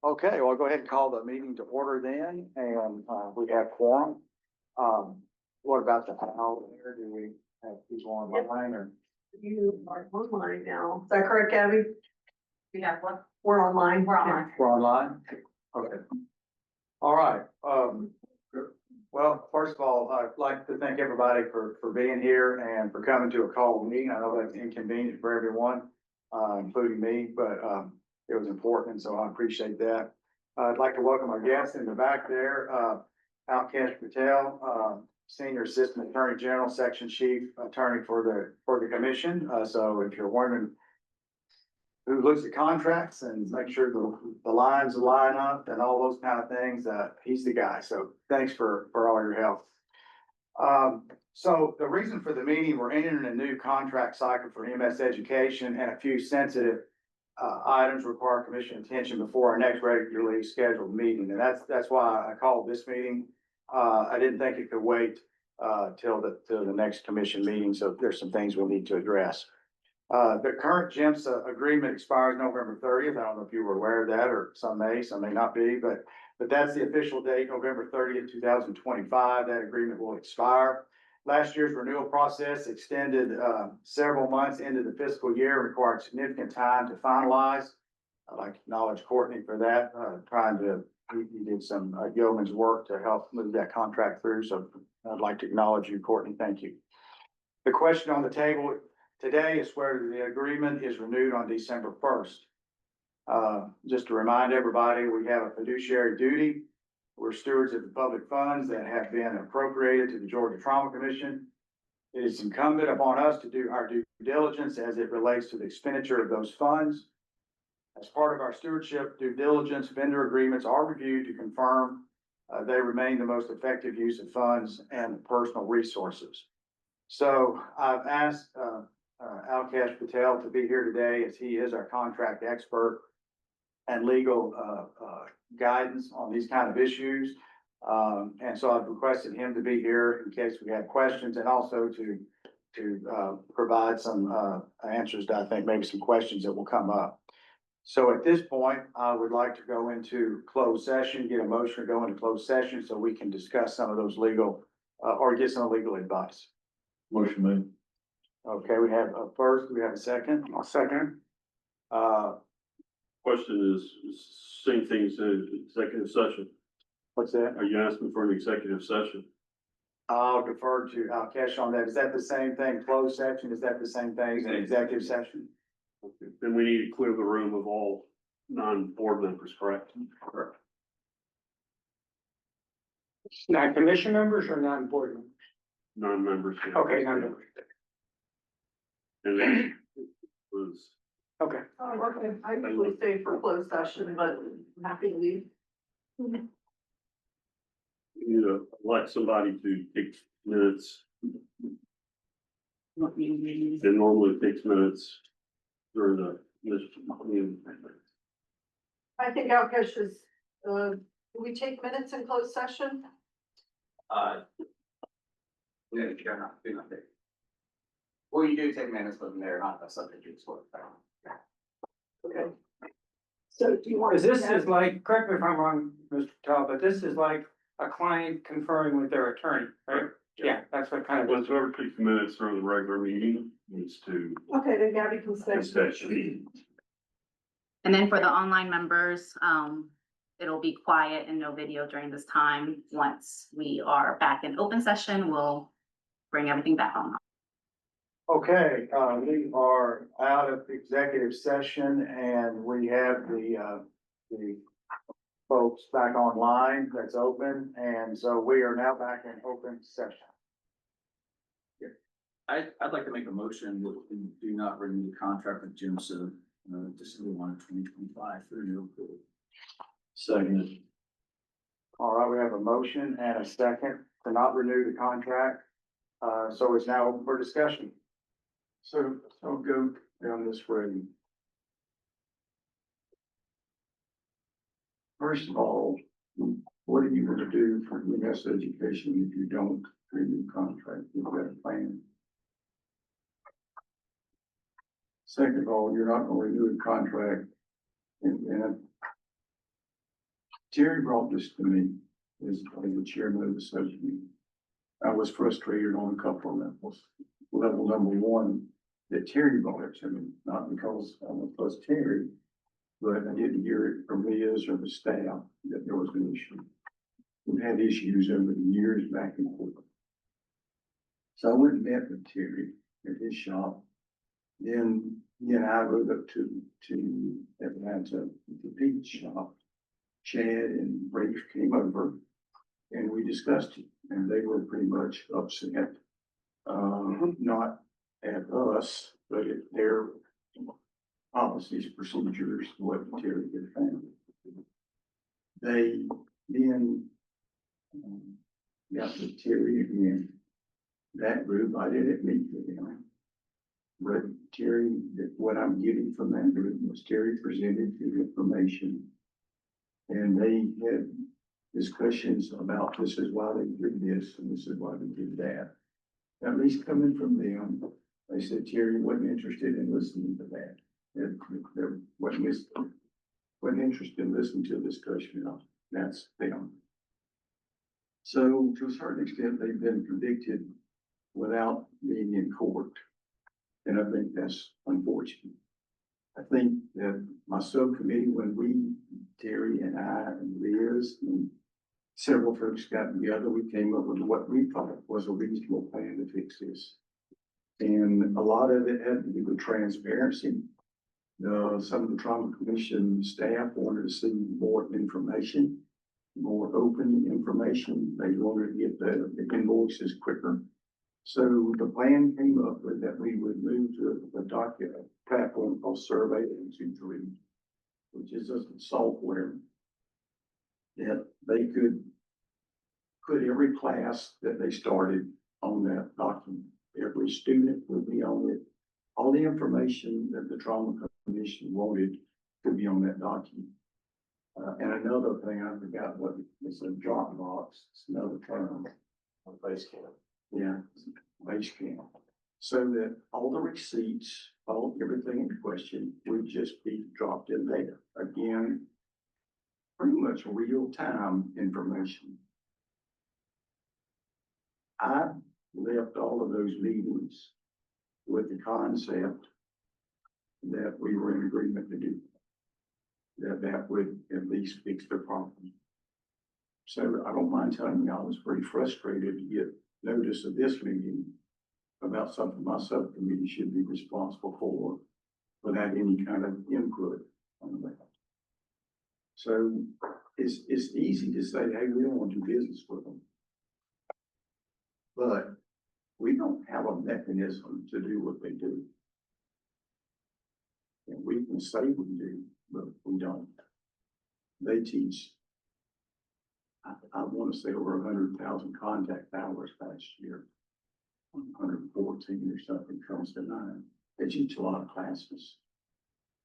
Okay, well, I'll go ahead and call the meeting to order then, and we have quorum. What about the panel there? Do we have people online or? You are online now. Is that correct, Gabby? We have one. We're online. We're online. We're online? Okay. All right, well, first of all, I'd like to thank everybody for being here and for coming to a call meeting. I know that's inconvenient for everyone, including me, but, it was important, so I appreciate that. I'd like to welcome our guests in the back there, Alkesh Patel, Senior Assistant Attorney General, Section Chief Attorney for the Commission. So if you're wondering who looks at contracts and make sure the lines line up and all those kind of things, he's the guy. So thanks for all your help. So the reason for the meeting, we're entering a new contract cycle for EMS education, and a few sensitive items require commission attention before our next regularly scheduled meeting. And that's why I called this meeting. I didn't think it could wait till the next commission meeting. So there's some things we'll need to address. The current GEMSA agreement expires November 30th. I don't know if you were aware of that, or some may not be, but that's the official date, November 30th, 2025. That agreement will expire. Last year's renewal process extended several months into the fiscal year, required significant time to finalize. I'd like to acknowledge Courtney for that, he did some yeoman's work to help move that contract through. So I'd like to acknowledge you, Courtney. Thank you. The question on the table today is whether the agreement is renewed on December 1st. Just to remind everybody, we have a fiduciary duty. We're stewards of the public funds that have been appropriated to the Georgia Trauma Commission. It is incumbent upon us to do our due diligence as it relates to the expenditure of those funds. As part of our stewardship due diligence, vendor agreements are reviewed to confirm they remain the most effective use of funds and personal resources. So I've asked Alkesh Patel to be here today, as he is our contract expert and legal guidance on these kind of issues. And so I've requested him to be here in case we have questions, and also to provide some answers to, I think, maybe some questions that will come up. So at this point, I would like to go into closed session, get a motion to go into closed session so we can discuss some of those legal or get some legal advice. Motion made. Okay, we have a first, we have a second. I'll second. Question is same thing as executive session. What's that? Are you asking for an executive session? I'll defer to Alkesh on that. Is that the same thing? Closed session, is that the same thing as an executive session? Okay. Then we need to clear the room of all non-board members, correct? Correct. Non-commission members or non-board members? Non-members. Yeah. Okay, non-members. And then was, Okay. Oh, okay. I usually stay for closed session, but I'm happy to leave. you know, like somebody to take minutes. It normally takes minutes during the meeting. I think Alkesh is, do we take minutes in closed session? Yeah, you're not, well, you do take minutes, but they're not a subject to sort of. Okay. So do you want? Because this is like, correct me if I'm wrong, Mr. Patel, but this is like a client conferring with their attorney, right? Yeah, that's what kind of. Once whoever takes minutes during the regular meeting needs to. Okay, then Gabby can stay. And then for the online members, it'll be quiet and no video during this time. Once we are back in open session, we'll bring everything back on. Okay, we are out of executive session, and we have the folks back online that's open, and so we are now back in open session. I'd like to make a motion that we do not renew the contract with GEMSA, December 1, 2025 for renewal. Second. All right, we have a motion and a second to not renew the contract. So it's now open for discussion. So I'll go down this way. First of all, what are you going to do for EMS education if you don't renew the contract? You've got a plan. Second of all, you're not going to renew the contract and Terry brought this to me as the chairman of the subcommittee. I was frustrated on a couple of levels. Level number one, that Terry brought it to me, not because I'm opposed to Terry, but I didn't hear it from Liz or the staff that there was an issue. We've had issues over the years back and forth. So I went and met with Terry at his shop. Then he and I rode up to Atlanta, the Pete's shop. Chad and Rafe came over and we discussed it, and they were pretty much upset. Not at us, but at their policies, procedures, what Terry had found. They then got with Terry again. That group, I didn't meet with him. But Terry, what I'm getting from that group was Terry presented the information. And they had discussions about this is why they did this and this is why they did that. At least coming from them, they said Terry wasn't interested in listening to that. There wasn't interested in listening to a discussion of that's them. So to a certain extent, they've been convicted without being in court. And I think that's unfortunate. I think that my subcommittee, when we, Terry and I and Liz and several folks got together, we came up with what we thought was a reasonable plan to fix this. And a lot of it had to do with transparency. Some of the trauma commission staff wanted to see more information, more open information. They wanted to get the invoices quicker. So the plan came up with that we would move to a document platform called Survey 123, which is a software that they could put every class that they started on that document. Every student would be on it. All the information that the trauma commission wanted could be on that document. And another thing I forgot what it's a Dropbox. It's another term. Basecamp. Yeah, Basecamp. So that all the receipts, everything in question would just be dropped in there. Again, pretty much real-time information. I left all of those meetings with the concept that we were in agreement to do. That would at least fix the problem. So I don't mind telling you, I was pretty frustrated to get notice of this meeting about something my subcommittee should be responsible for without any kind of input on that. So it's easy to say, hey, we don't want to do business with them. But we don't have a mechanism to do what they do. And we can say we do, but we don't. They teach, I want to say over 100,000 contact hours last year. 114 or something comes to mind. They teach a lot of classes.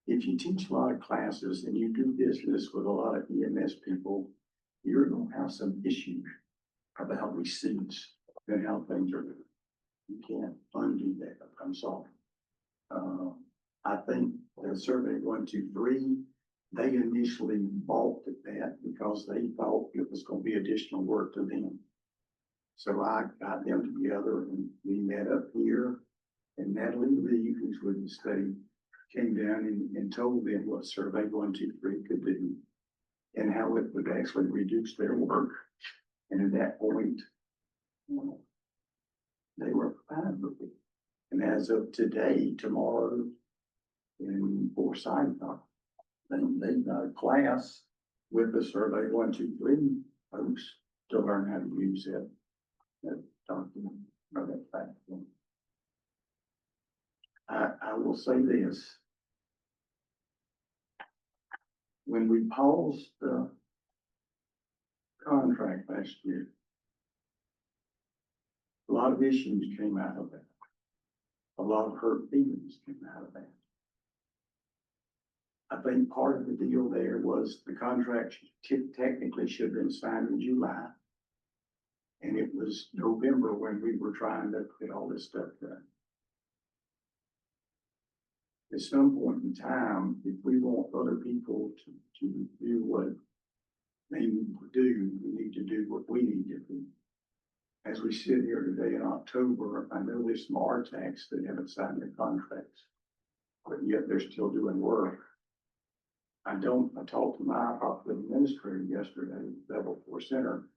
If you teach a lot of classes and you do business with a lot of EMS people, you're going to have some issues about receipts and how things are done. You can't undo that. I'm sorry. I think the Survey 123, they initially balked at that because they thought it was going to be additional work to them. So I got them together and we met up here, and Natalie Lee, who's with the state, came down and told them what Survey 123 could do and how it would actually reduce their work. And at that point, they were fine with it. And as of today, tomorrow, in Forsyth, they've got a class with the Survey 123 folks to learn how to use that document or that platform. I will say this. When we paused the contract last year, a lot of issues came out of that. A lot of hurt feelings came out of that. I think part of the deal there was the contract technically should have been signed in July. And it was November when we were trying to get all this stuff done. At some point in time, if we want other people to do what they need to do what we need to do. As we sit here today in October, I know there's some RTACs that haven't signed their contracts, but yet they're still doing work. I talked to my hospital administrator yesterday, Level 4 Center.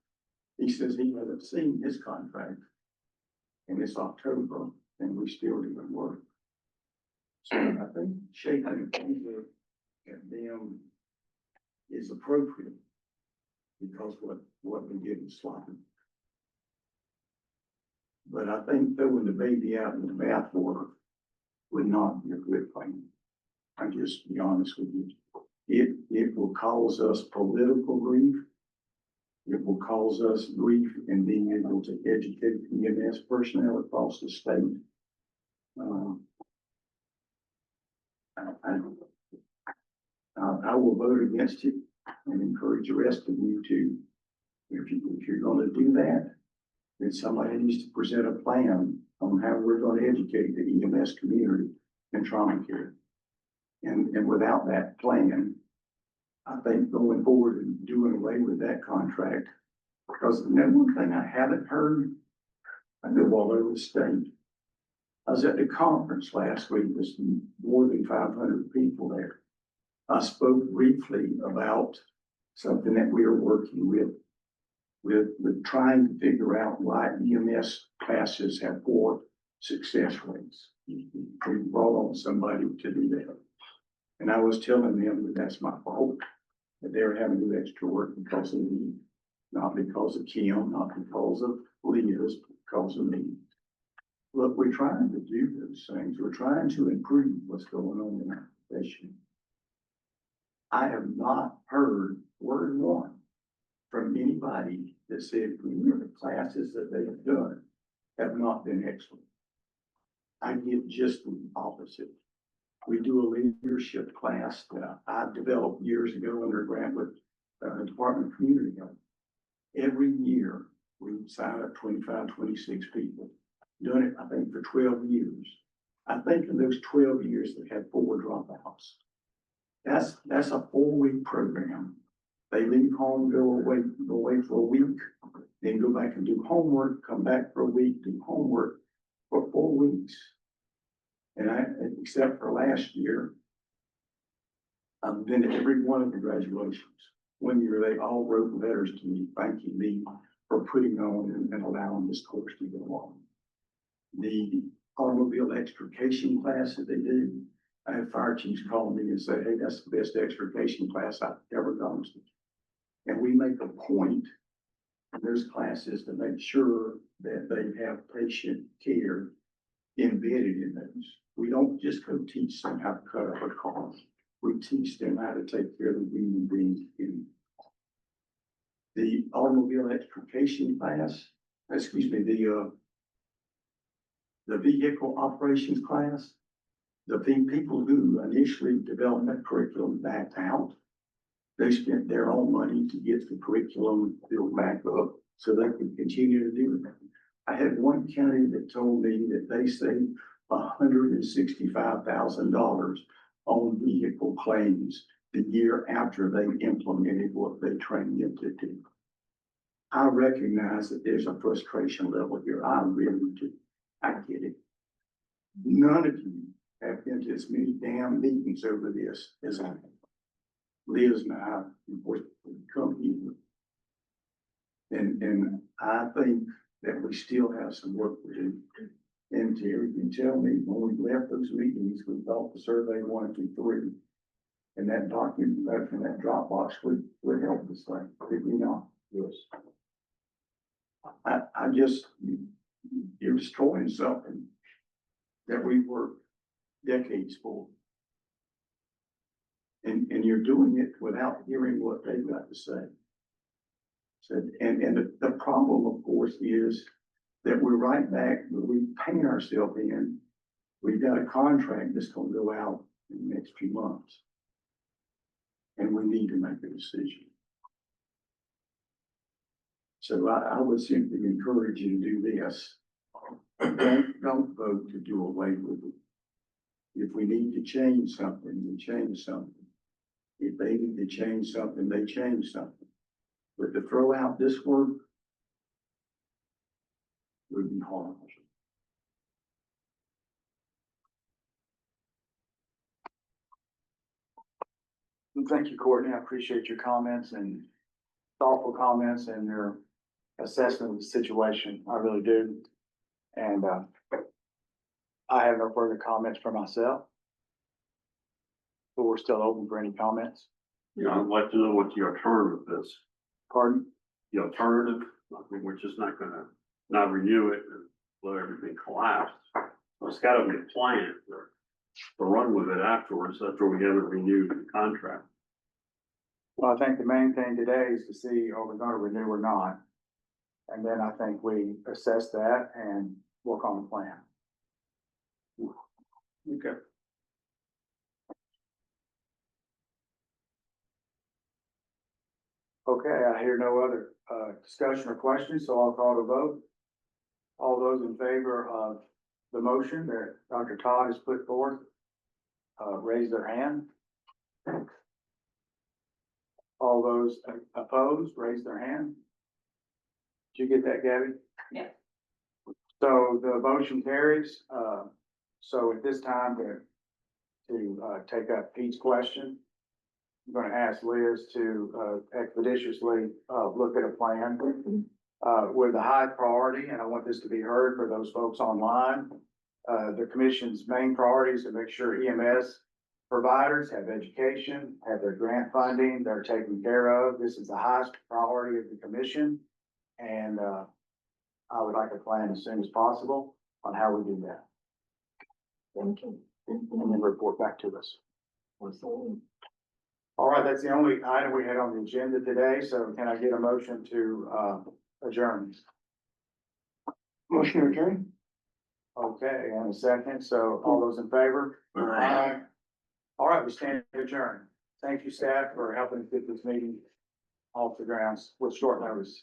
He says he hasn't seen his contract, and it's October, and we still doing work. So I think shaking finger at them is appropriate, because what we did was sloppy. But I think throwing the baby out in the bathwater would not be a good thing. I'll just be honest with you. It will cause us political grief. It will cause us grief in being able to educate EMS personnel across the state. I will vote against it and encourage the rest of you to, if you're gonna do that, then somebody needs to present a plan on how we're gonna educate the EMS community in trauma care. And without that plan, I think going forward and doing away with that contract, because one thing I haven't heard, I know all over the state. I was at the conference last week, there's more than 500 people there. I spoke briefly about something that we are working with trying to figure out why EMS classes have poor success rates. We brought on somebody to do that. And I was telling them that that's my fault, that they're having to do extra work because of me, not because of Kim, not because of Leah's, because of me. Look, we're trying to do those things. We're trying to improve what's going on in our profession. I have not heard word one from anybody that said the classes that they have done have not been excellent. I get just the opposite. We do a leadership class that I developed years ago under a grant with the Department of Community Health. Every year, we sign up 25, 26 people. Done it, I think, for 12 years. I think in those 12 years, they had 4 dropouts. That's a 4-week program. They leave home, go away for a week, then go back and do homework, come back for a week, do homework for 4 weeks. And except for last year, I've been to every one of the graduations. One year, they all wrote letters to me, thanking me for putting on and allowing this course to go on. The automobile extrication class that they do, I had fire chiefs call me and say, hey, that's the best extrication class I've ever gone to. And we make a point in those classes to make sure that they have patient care embedded in those. We don't just go teach them how to cut up a car. We teach them how to take care of the human beings in the automobile extrication class, the vehicle operations class. The people who initially developed that curriculum backed out. They spent their own money to get the curriculum built back up so they could continue to do it. I had one county that told me that they saved $165,000 on vehicle claims the year after they implemented what they trained them to do. I recognize that there's a frustration level here. I really do. I get it. None of you have been to as many damn meetings over this as I have. Liz and I, of course, come here. And I think that we still have some work to do. And Terry can tell me, when we left those meetings, we thought the survey 1 through 3. And that document, that Dropbox would help us, like, did we not? Yes. I just, you're destroying something that we worked decades for. And you're doing it without hearing what they've got to say. So, and the problem, of course, is that we're right back, we paint ourselves in. We've got a contract that's gonna go out in the next few months. And we need to make a decision. So I would simply encourage you to do this. Don't vote to do away with it. If we need to change something, we change something. If they need to change something, they change something. But to throw out this work would be horrible. And thank you, Courtney. I appreciate your comments and thoughtful comments and your assessment of the situation. I really do. And, I have no further comments for myself. But we're still open for any comments. You know, I'd like to know what the alternative is. Pardon? The alternative, I mean, we're just not gonna not renew it and let everything collapse. There's gotta be a plan to run with it afterwards, after we haven't renewed the contract. Well, I think the main thing today is to see, are we gonna renew or not? And then I think we assess that and work on the plan. Okay. Okay, I hear no other, discussion or questions, so I'll call the vote. All those in favor of the motion that Dr. Todd has put forth, raise their hand. All those opposed, raise their hand. Did you get that, Gabby? Yeah. So the motion carries, so at this time to take up Pete's question, I'm gonna ask Liz to expeditiously look at a plan with a high priority, and I want this to be heard for those folks online. The commission's main priority is to make sure EMS providers have education, have their grant funding, they're taken care of. This is the highest priority of the commission. And I would like a plan as soon as possible on how we do that. Thank you. And then report back to us. All right, that's the only item we had on the agenda today, so can I get a motion to adjourn? Motion adjourned? Okay, and a second, so all those in favor? Aye. All right, we stand adjourned. Thank you, staff, for helping get this meeting off the grounds with short notice.